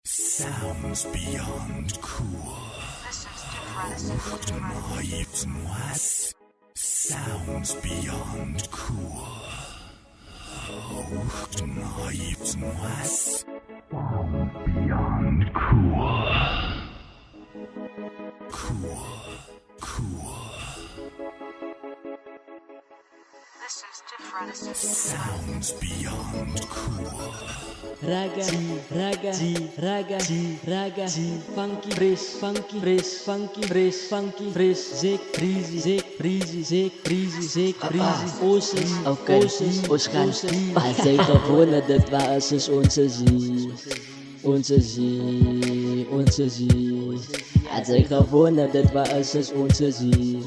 Sounds beyond cool. Sounds beyond cool. Sounds beyond cool. Cool. This is different. Sounds beyond cool. Raga, funky, fresh, zek, breezy, oceans, Ons gaan Als zij gewonnen, dat was dus onze zie. Onze zie. Als zij gewonnen, dat was dus onze zie.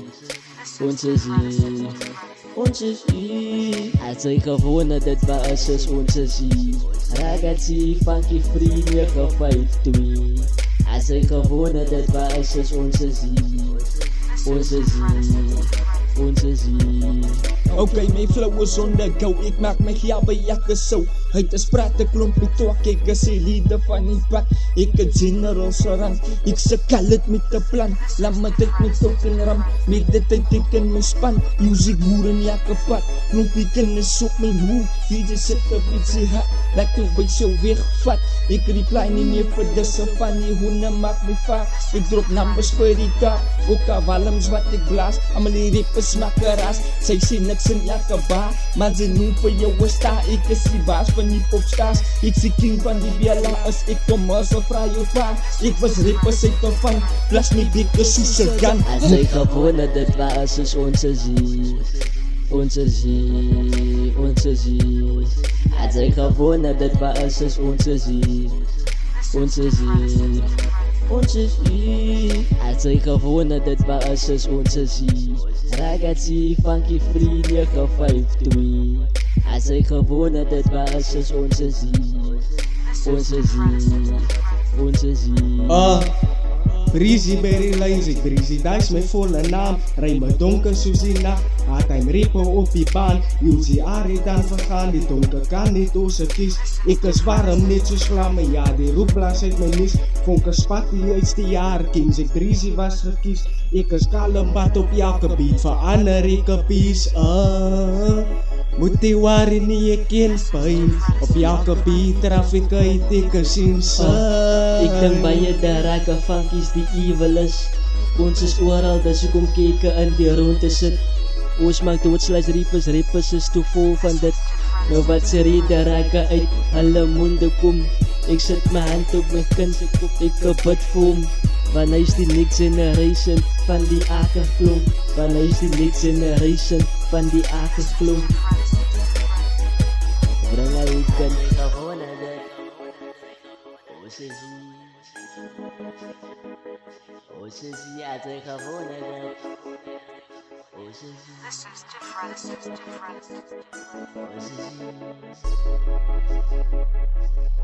Onze zie. Als zij gewonnen, dat was dus onze zie. Ragazzi, funky, free, 952. Als zij gewonnen, dat was dus onze zie. Onze zie. Okay, my flow is on the go. Ek maak my gabbe jakke so. Hy het 'n sprate klompie twak. Ek is die leader van die pak. Ek het general se rang. Ek sukkel dit met 'n plan. Laat my dit met tot in ram. Met dit ek in my span. Music boer in jakke vat. Klompie kinders op my hoek. DJ sit op ietsie hard. Laat toe by so wegvat. Ek reply nie meer vir disse van die honde maak my vaak. Ek drop numbers vir die dag. Ook al walms wat ek blaas. Almal die rappers maak 'n ras. Sy sê niks in jakke ba. Maar ze noem vir jou 'n star. Ek is die baas van die popstars. Ek is die king van die biela. As ek kom as 'n vry jou pa. Ek was rappers uit te vang. Plus my dikke soos 'n gun. Als zij gewonnen, dat was dus onze zie. Onze zie. Als zij gewonnen, dat was dus onze zie. Onze zie. Als zij gewonnen, dat was dus onze zie. Ragazzi, funky, free, 952. Als zij gewonnen, dat was dus onze zie. Onze zie. Breezy by die lines, ek breezy, dat is my volle naam. Ry my donker soos die nacht, had hy my repo op die baan. UCR het dan vergaan, die donker kan niet oose kies. Ek is warm net soos vlamme, ja die roepblaas uit my nies. Vonke spat die uitste jaar, kings ek breezy was gekies. Ek is kalmbat op elke beat, verander ek 'n piece. Moet die worry nie ek ken pijn. Op elke beat traf ek uit, ek is insane. Ek dink baie die raga funkies die evil is. Ons is oral, dus ek kom keke in die rond te sit. Ons maak doodsluis rappers is te vol van dit. Nou wat sê die raga uit, hulle monde kom. Ek sit my hand op my kind, ek bid vir hom. Want hy is die next generation van die akerklomp. Want hy is die next generation van die akerklomp. Bring hy kan gewonnen, dat onze zie. Als zij gewonnen, dat onze zie. This is different.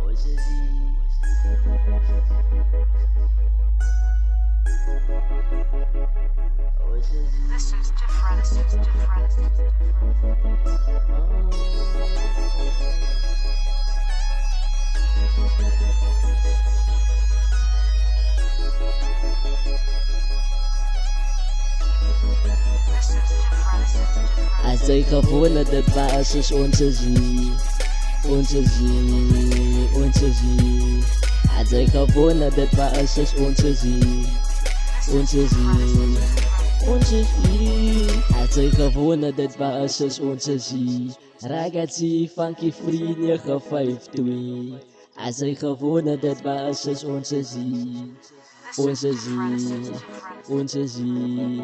Onze zie. This is different. Als zij gewonnen, dat was dus onze zie. Onze zie. Als zij gewonnen, dat was dus onze zie. Onze zie. Als zij gewonnen, dat was dus onze zie. Ragazzi, funky, free, 952. Als zij gewonnen, dat was dus onze zie. Onze zie.